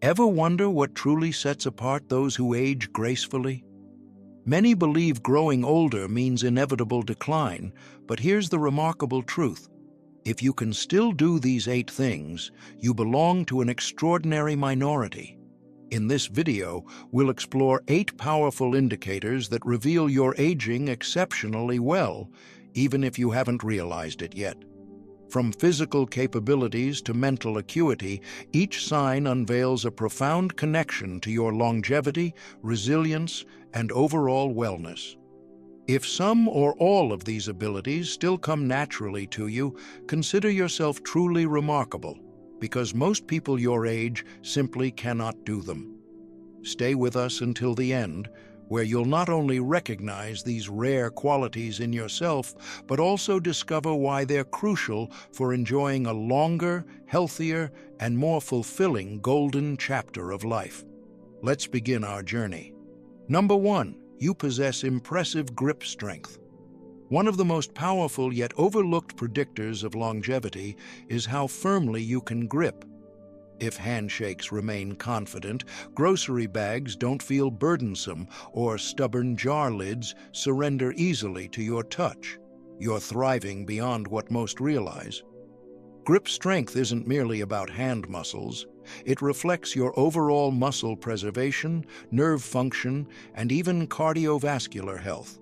Ever wonder what truly sets apart those who age gracefully? Many believe growing older means inevitable decline, but here's the remarkable truth. If you can still do these 8 things, you belong to an extraordinary minority. In this video, we'll explore 8 powerful indicators that reveal you're aging exceptionally well, even if you haven't realized it yet. From physical capabilities to mental acuity, each sign unveils a profound connection to your longevity, resilience, and overall wellness. If some or all of these abilities still come naturally to you, consider yourself truly remarkable, because most people your age simply cannot do them. Stay with us until the end, where you'll not only recognize these rare qualities in yourself, but also discover why they're crucial for enjoying a longer, healthier, and more fulfilling golden chapter of life. Let's begin our journey. Number 1, you possess impressive grip strength. One of the most powerful yet overlooked predictors of longevity is how firmly you can grip. If handshakes remain confident, grocery bags don't feel burdensome, or stubborn jar lids surrender easily to your touch, you're thriving beyond what most realize. Grip strength isn't merely about hand muscles. It reflects your overall muscle preservation, nerve function, and even cardiovascular health.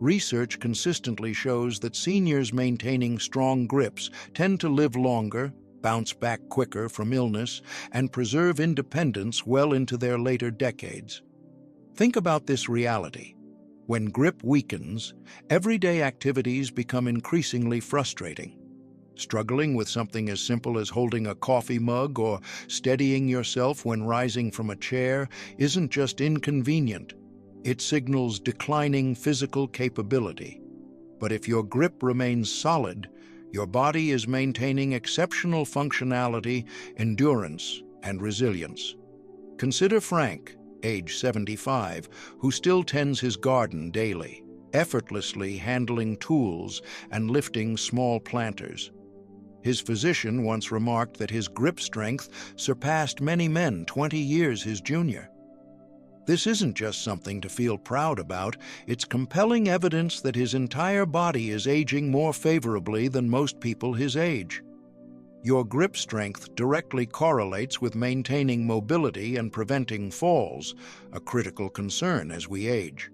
Research consistently shows that seniors maintaining strong grips tend to live longer, bounce back quicker from illness, and preserve independence well into their later decades. Think about this reality. When grip weakens, everyday activities become increasingly frustrating. Struggling with something as simple as holding a coffee mug or steadying yourself when rising from a chair isn't just inconvenient, it signals declining physical capability. But if your grip remains solid, your body is maintaining exceptional functionality, endurance, and resilience. Consider Frank, age 75, who still tends his garden daily, effortlessly handling tools and lifting small planters. His physician once remarked that his grip strength surpassed many men 20 years his junior. This isn't just something to feel proud about, it's compelling evidence that his entire body is aging more favorably than most people his age. Your grip strength directly correlates with maintaining mobility and preventing falls, a critical concern as we age.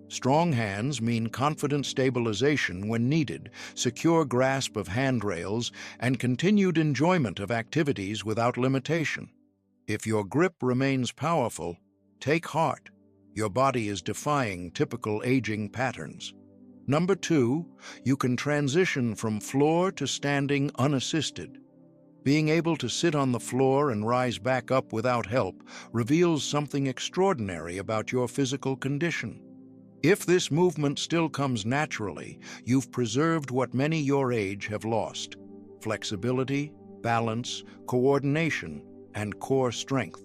Strong hands mean confident stabilization when needed, secure grasp of handrails, and continued enjoyment of activities without limitation. If your grip remains powerful, take heart. Your body is defying typical aging patterns. Number 2, you can transition from floor to standing unassisted. Being able to sit on the floor and rise back up without help reveals something extraordinary about your physical condition. If this movement still comes naturally, you've preserved what many your age have lost: flexibility, balance, coordination, and core strength.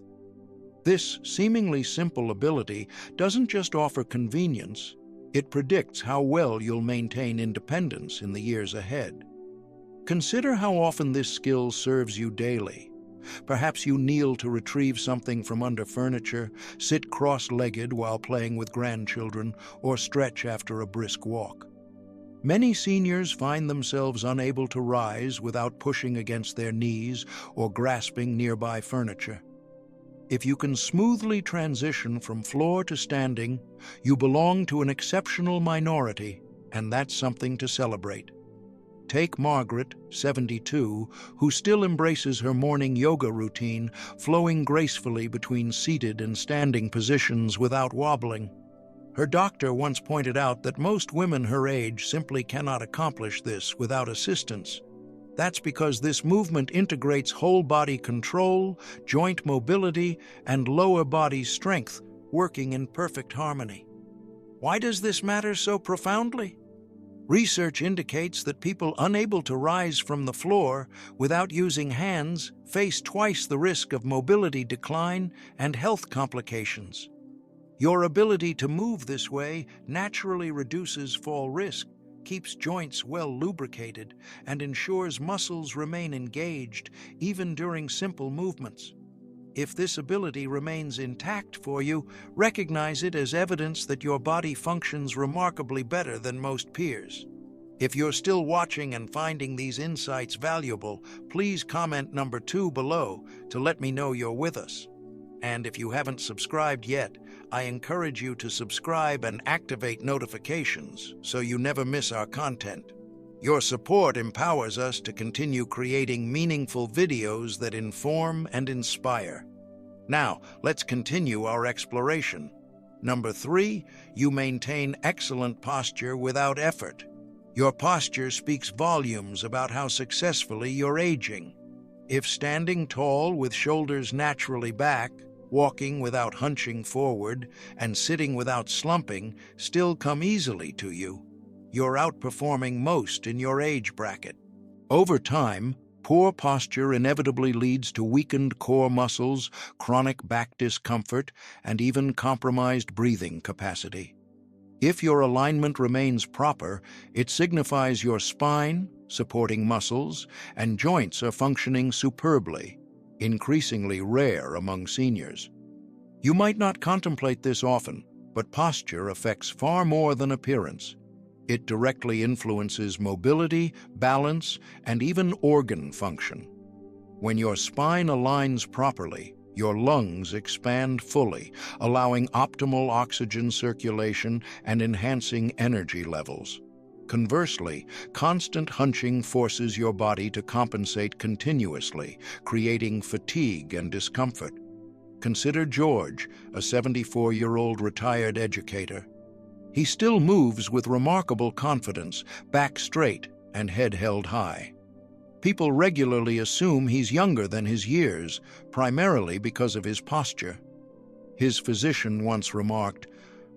This seemingly simple ability doesn't just offer convenience, it predicts how well you'll maintain independence in the years ahead. Consider how often this skill serves you daily. Perhaps you kneel to retrieve something from under furniture, sit cross-legged while playing with grandchildren, or stretch after a brisk walk. Many seniors find themselves unable to rise without pushing against their knees or grasping nearby furniture. If you can smoothly transition from floor to standing, you belong to an exceptional minority, and that's something to celebrate. Take Margaret, 72, who still embraces her morning yoga routine, flowing gracefully between seated and standing positions without wobbling. Her doctor once pointed out that most women her age simply cannot accomplish this without assistance. That's because this movement integrates whole body control, joint mobility, and lower body strength, working in perfect harmony. Why does this matter so profoundly? Research indicates that people unable to rise from the floor without using hands face twice the risk of mobility decline and health complications. Your ability to move this way naturally reduces fall risk, keeps joints well lubricated, and ensures muscles remain engaged even during simple movements. If this ability remains intact for you, recognize it as evidence that your body functions remarkably better than most peers. If you're still watching and finding these insights valuable, please comment number 2 below to let me know you're with us. And if you haven't subscribed yet, I encourage you to subscribe and activate notifications so you never miss our content. Your support empowers us to continue creating meaningful videos that inform and inspire. Now, let's continue our exploration. Number 3, you maintain excellent posture without effort. Your posture speaks volumes about how successfully you're aging. If standing tall with shoulders naturally back, walking without hunching forward, and sitting without slumping still come easily to you, you're outperforming most in your age bracket. Over time, poor posture inevitably leads to weakened core muscles, chronic back discomfort, and even compromised breathing capacity. If your alignment remains proper, it signifies your spine, supporting muscles, and joints are functioning superbly, increasingly rare among seniors. You might not contemplate this often, but posture affects far more than appearance. It directly influences mobility, balance, and even organ function. When your spine aligns properly, your lungs expand fully, allowing optimal oxygen circulation and enhancing energy levels. Conversely, constant hunching forces your body to compensate continuously, creating fatigue and discomfort. Consider George, a 74-year-old retired educator. He still moves with remarkable confidence, back straight and head held high. People regularly assume he's younger than his years, primarily because of his posture. His physician once remarked,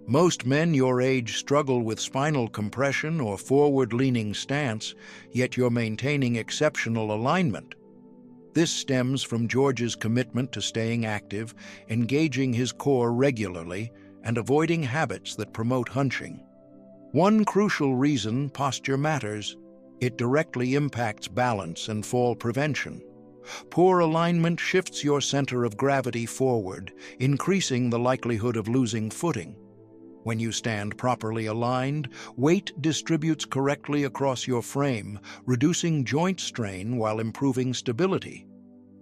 "Most men your age struggle with spinal compression or forward-leaning stance, yet you're maintaining exceptional alignment." This stems from George's commitment to staying active, engaging his core regularly, and avoiding habits that promote hunching. One crucial reason posture matters: it directly impacts balance and fall prevention. Poor alignment shifts your center of gravity forward, increasing the likelihood of losing footing. When you stand properly aligned, weight distributes correctly across your frame, reducing joint strain while improving stability.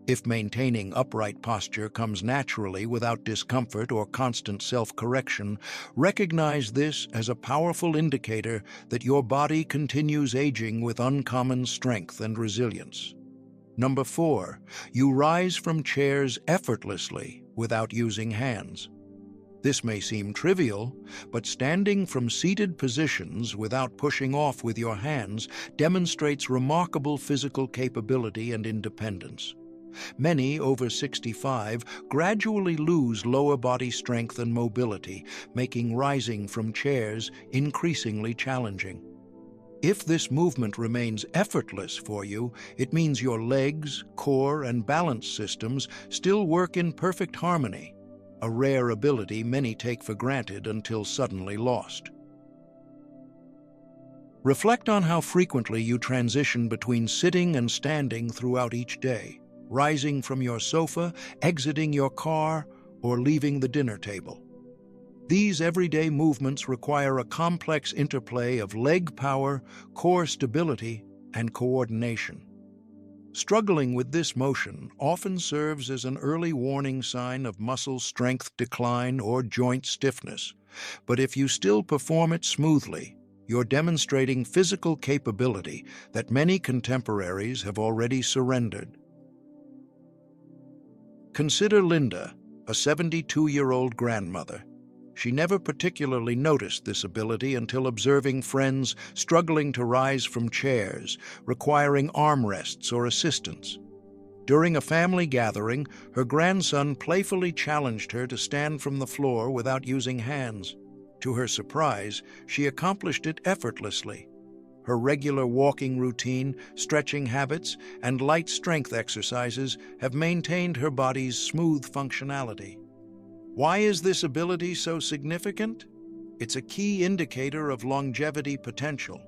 If maintaining upright posture comes naturally without discomfort or constant self-correction, recognize this as a powerful indicator that your body continues aging with uncommon strength and resilience. Number 4, you rise from chairs effortlessly without using hands. This may seem trivial, but standing from seated positions without pushing off with your hands demonstrates remarkable physical capability and independence. Many over 65 gradually lose lower body strength and mobility, making rising from chairs increasingly challenging. If this movement remains effortless for you, it means your legs, core, and balance systems still work in perfect harmony, a rare ability many take for granted until suddenly lost. Reflect on how frequently you transition between sitting and standing throughout each day, rising from your sofa, exiting your car, or leaving the dinner table. These everyday movements require a complex interplay of leg power, core stability, and coordination. Struggling with this motion often serves as an early warning sign of muscle strength decline or joint stiffness, but if you still perform it smoothly, you're demonstrating physical capability that many contemporaries have already surrendered. Consider Linda, a 72-year-old grandmother. She never particularly noticed this ability until observing friends struggling to rise from chairs, requiring armrests or assistance. During a family gathering, her grandson playfully challenged her to stand from the floor without using hands. To her surprise, she accomplished it effortlessly. Her regular walking routine, stretching habits, and light strength exercises have maintained her body's smooth functionality. Why is this ability so significant? It's a key indicator of longevity potential.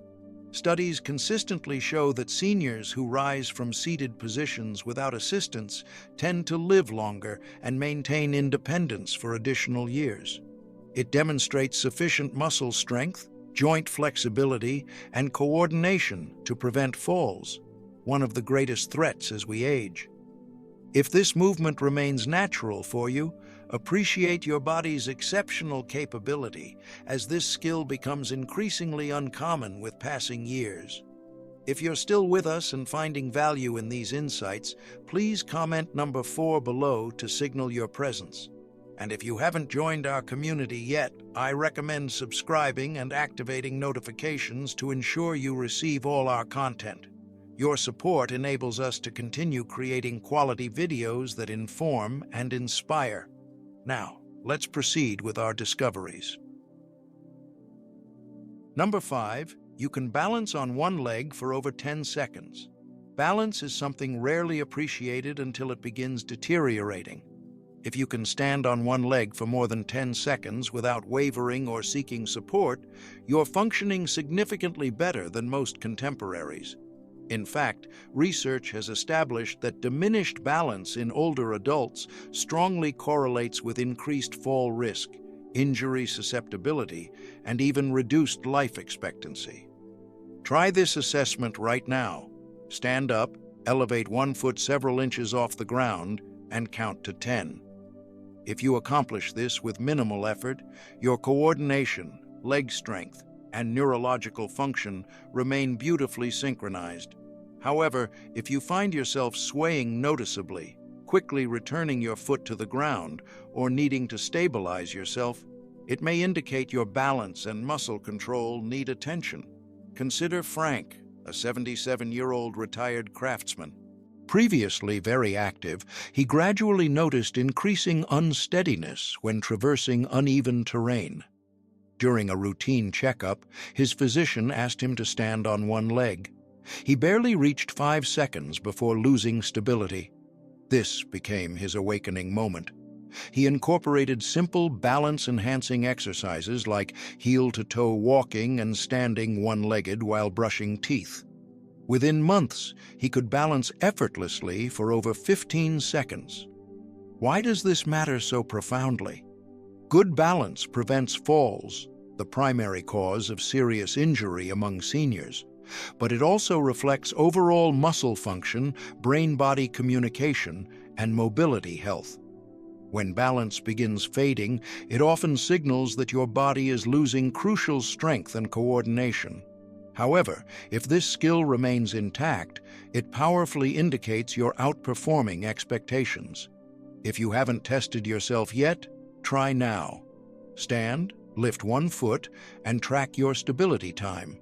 Studies consistently show that seniors who rise from seated positions without assistance tend to live longer and maintain independence for additional years. It demonstrates sufficient muscle strength, joint flexibility, and coordination to prevent falls, one of the greatest threats as we age. If this movement remains natural for you, appreciate your body's exceptional capability, as this skill becomes increasingly uncommon with passing years. If you're still with us and finding value in these insights, please comment number 4 below to signal your presence. And if you haven't joined our community yet, I recommend subscribing and activating notifications to ensure you receive all our content. Your support enables us to continue creating quality videos that inform and inspire. Now, let's proceed with our discoveries. Number 5, you can balance on one leg for over 10 seconds. Balance is something rarely appreciated until it begins deteriorating. If you can stand on one leg for more than 10 seconds without wavering or seeking support, you're functioning significantly better than most contemporaries. In fact, research has established that diminished balance in older adults strongly correlates with increased fall risk, injury susceptibility, and even reduced life expectancy. Try this assessment right now. Stand up, elevate one foot several inches off the ground, and count to 10. If you accomplish this with minimal effort, your coordination, leg strength, and neurological function remain beautifully synchronized. However, if you find yourself swaying noticeably, quickly returning your foot to the ground, or needing to stabilize yourself, it may indicate your balance and muscle control need attention. Consider Frank, a 77-year-old retired craftsman. Previously very active, he gradually noticed increasing unsteadiness when traversing uneven terrain. During a routine checkup, his physician asked him to stand on one leg. He barely reached 5 seconds before losing stability. This became his awakening moment. He incorporated simple balance-enhancing exercises like heel-to-toe walking and standing one-legged while brushing teeth. Within months, he could balance effortlessly for over 15 seconds. Why does this matter so profoundly? Good balance prevents falls, the primary cause of serious injury among seniors, but it also reflects overall muscle function, brain-body communication, and mobility health. When balance begins fading, it often signals that your body is losing crucial strength and coordination. However, if this skill remains intact, it powerfully indicates you're outperforming expectations. If you haven't tested yourself yet, try now. Stand, lift one foot, and track your stability time.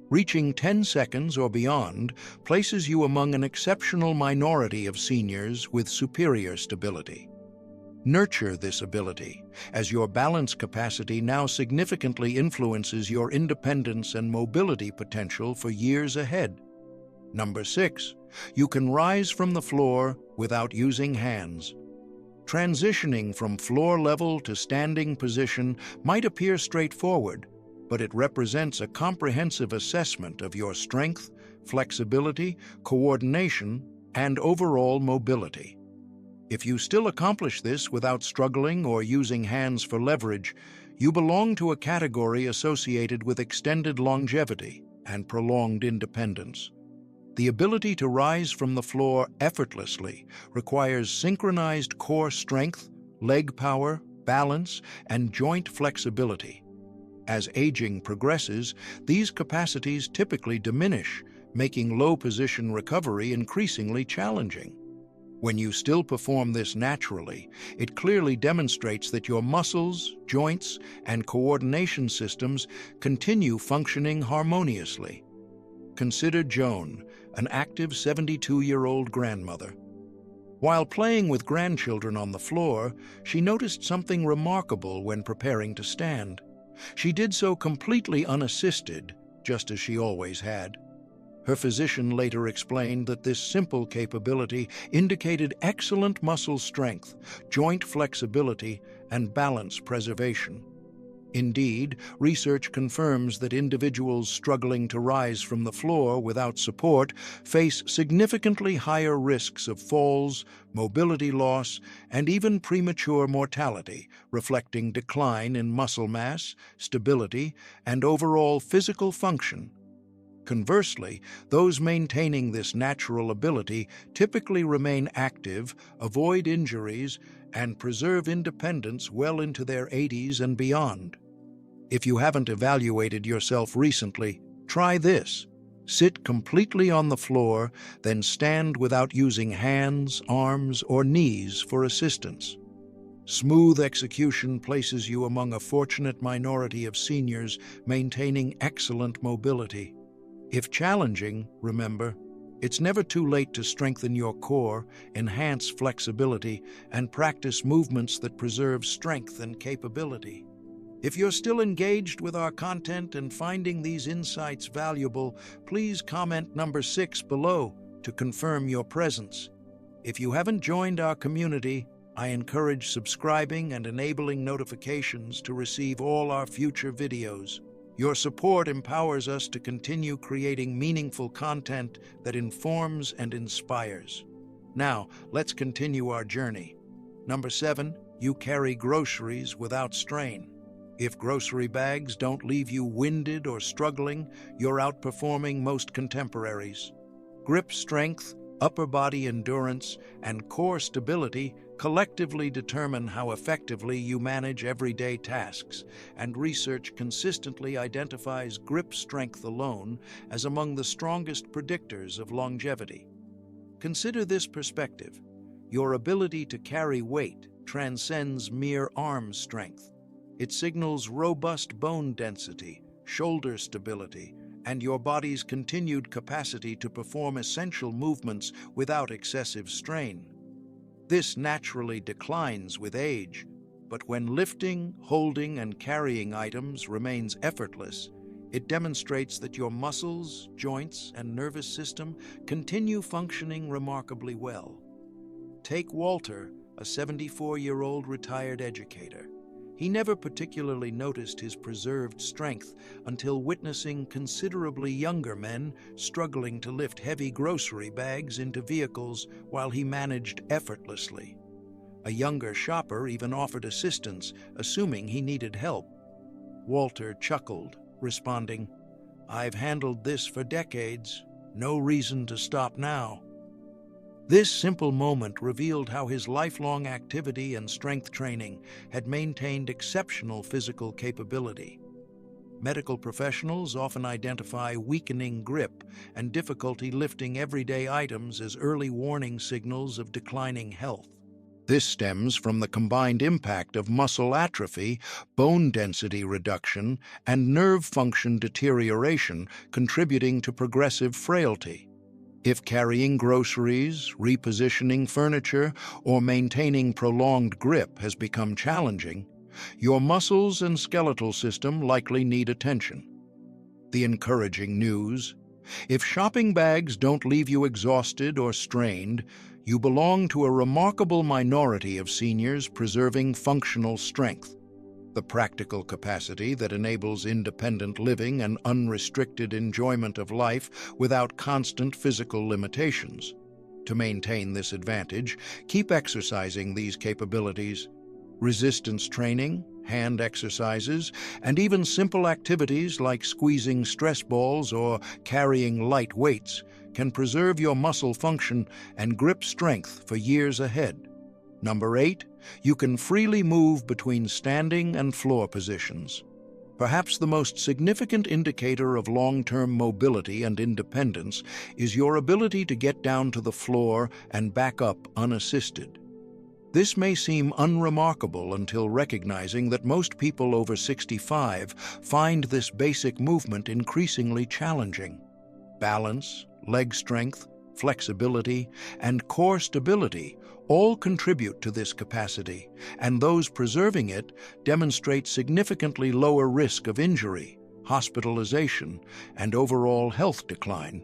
Reaching 10 seconds or beyond places you among an exceptional minority of seniors with superior stability. Nurture this ability, as your balance capacity now significantly influences your independence and mobility potential for years ahead. Number 6, you can rise from the floor without using hands. Transitioning from floor level to standing position might appear straightforward, but it represents a comprehensive assessment of your strength, flexibility, coordination, and overall mobility. If you still accomplish this without struggling or using hands for leverage, you belong to a category associated with extended longevity and prolonged independence. The ability to rise from the floor effortlessly requires synchronized core strength, leg power, balance, and joint flexibility. As aging progresses, these capacities typically diminish, making low-position recovery increasingly challenging. When you still perform this naturally, it clearly demonstrates that your muscles, joints, and coordination systems continue functioning harmoniously. Consider Joan, an active 72-year-old grandmother. While playing with grandchildren on the floor, she noticed something remarkable when preparing to stand. She did so completely unassisted, just as she always had. Her physician later explained that this simple capability indicated excellent muscle strength, joint flexibility, and balance preservation. Indeed, research confirms that individuals struggling to rise from the floor without support face significantly higher risks of falls, mobility loss, and even premature mortality, reflecting decline in muscle mass, stability, and overall physical function. Conversely, those maintaining this natural ability typically remain active, avoid injuries, and preserve independence well into their 80s and beyond. If you haven't evaluated yourself recently, try this. Sit completely on the floor, then stand without using hands, arms, or knees for assistance. Smooth execution places you among a fortunate minority of seniors maintaining excellent mobility. If challenging, remember, it's never too late to strengthen your core, enhance flexibility, and practice movements that preserve strength and capability. If you're still engaged with our content and finding these insights valuable, please comment number 6 below to confirm your presence. If you haven't joined our community, I encourage subscribing and enabling notifications to receive all our future videos. Your support empowers us to continue creating meaningful content that informs and inspires. Now, let's continue our journey. Number 7, you carry groceries without strain. If grocery bags don't leave you winded or struggling, you're outperforming most contemporaries. Grip strength, upper body endurance, and core stability collectively determine how effectively you manage everyday tasks, and research consistently identifies grip strength alone as among the strongest predictors of longevity. Consider this perspective. Your ability to carry weight transcends mere arm strength. It signals robust bone density, shoulder stability, and your body's continued capacity to perform essential movements without excessive strain. This naturally declines with age, but when lifting, holding, and carrying items remains effortless, it demonstrates that your muscles, joints, and nervous system continue functioning remarkably well. Take Walter, a 74-year-old retired educator. He never particularly noticed his preserved strength until witnessing considerably younger men struggling to lift heavy grocery bags into vehicles while he managed effortlessly. A younger shopper even offered assistance, assuming he needed help. Walter chuckled, responding, "I've handled this for decades. No reason to stop now." This simple moment revealed how his lifelong activity and strength training had maintained exceptional physical capability. Medical professionals often identify weakening grip and difficulty lifting everyday items as early warning signals of declining health. This stems from the combined impact of muscle atrophy, bone density reduction, and nerve function deterioration contributing to progressive frailty. If carrying groceries, repositioning furniture, or maintaining prolonged grip has become challenging, your muscles and skeletal system likely need attention. The encouraging news: if shopping bags don't leave you exhausted or strained, you belong to a remarkable minority of seniors preserving functional strength. The practical capacity that enables independent living and unrestricted enjoyment of life without constant physical limitations. To maintain this advantage, keep exercising these capabilities. Resistance training, hand exercises, and even simple activities like squeezing stress balls or carrying light weights can preserve your muscle function and grip strength for years ahead. Number 8, you can freely move between standing and floor positions. Perhaps the most significant indicator of long-term mobility and independence is your ability to get down to the floor and back up unassisted. This may seem unremarkable until recognizing that most people over 65 find this basic movement increasingly challenging. Balance, leg strength, flexibility, and core stability all contribute to this capacity, and those preserving it demonstrate significantly lower risk of injury, hospitalization, and overall health decline.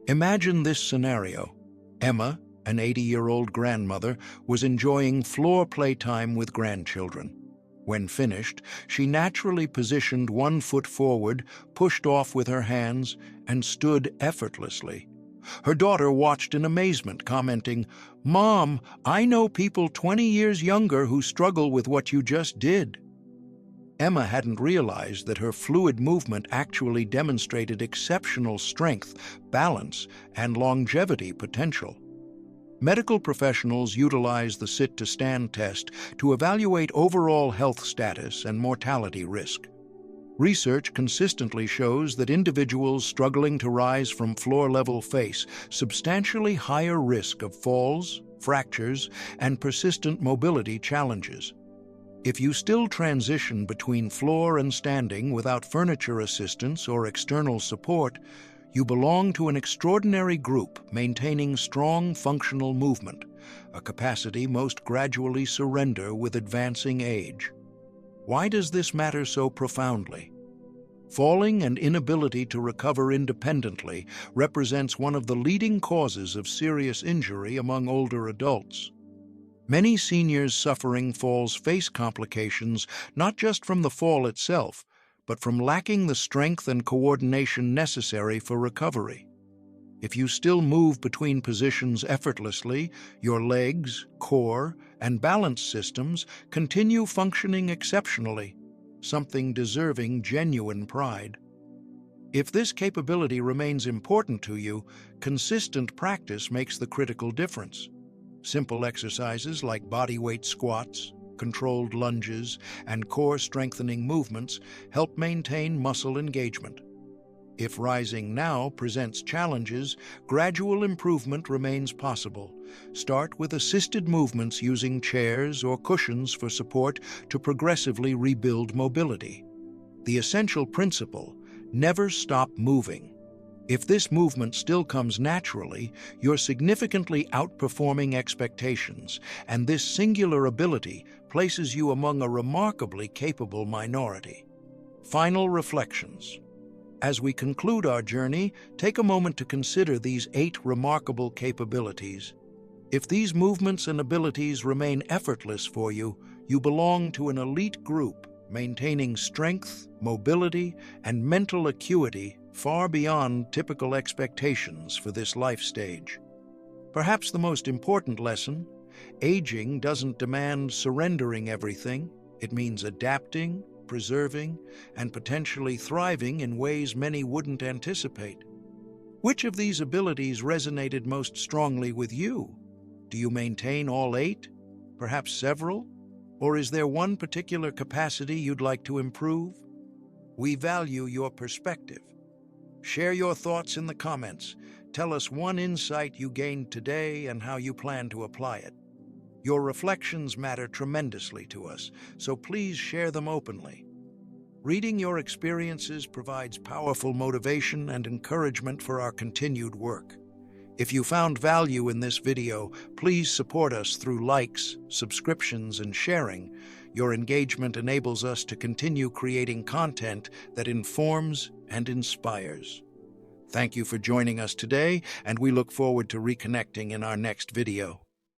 Imagine this scenario. Emma, an 80-year-old grandmother, was enjoying floor playtime with grandchildren. When finished, she naturally positioned one foot forward, pushed off with her hands, and stood effortlessly. Her daughter watched in amazement, commenting, "Mom, I know people 20 years younger who struggle with what you just did." Emma hadn't realized that her fluid movement actually demonstrated exceptional strength, balance, and longevity potential. Medical professionals utilize the sit-to-stand test to evaluate overall health status and mortality risk. Research consistently shows that individuals struggling to rise from floor level face substantially higher risk of falls, fractures, and persistent mobility challenges. If you still transition between floor and standing without furniture assistance or external support, you belong to an extraordinary group maintaining strong functional movement, a capacity most gradually surrender with advancing age. Why does this matter so profoundly? Falling and inability to recover independently represents one of the leading causes of serious injury among older adults. Many seniors suffering falls face complications not just from the fall itself, but from lacking the strength and coordination necessary for recovery. If you still move between positions effortlessly, your legs, core, and balance systems continue functioning exceptionally, something deserving genuine pride. If this capability remains important to you, consistent practice makes the critical difference. Simple exercises like bodyweight squats, controlled lunges, and core-strengthening movements help maintain muscle engagement. If rising now presents challenges, gradual improvement remains possible. Start with assisted movements using chairs or cushions for support to progressively rebuild mobility. The essential principle: never stop moving. If this movement still comes naturally, you're significantly outperforming expectations, and this singular ability places you among a remarkably capable minority. Final reflections. As we conclude our journey, take a moment to consider these 8 remarkable capabilities. If these movements and abilities remain effortless for you, you belong to an elite group, maintaining strength, mobility, and mental acuity far beyond typical expectations for this life stage. Perhaps the most important lesson: aging doesn't demand surrendering everything. It means adapting, preserving, and potentially thriving in ways many wouldn't anticipate. Which of these abilities resonated most strongly with you? Do you maintain all 8? Perhaps several? Or is there one particular capacity you'd like to improve? We value your perspective. Share your thoughts in the comments. Tell us one insight you gained today and how you plan to apply it. Your reflections matter tremendously to us, so please share them openly. Reading your experiences provides powerful motivation and encouragement for our continued work. If you found value in this video, please support us through likes, subscriptions, and sharing. Your engagement enables us to continue creating content that informs and inspires. Thank you for joining us today, and we look forward to reconnecting in our next video.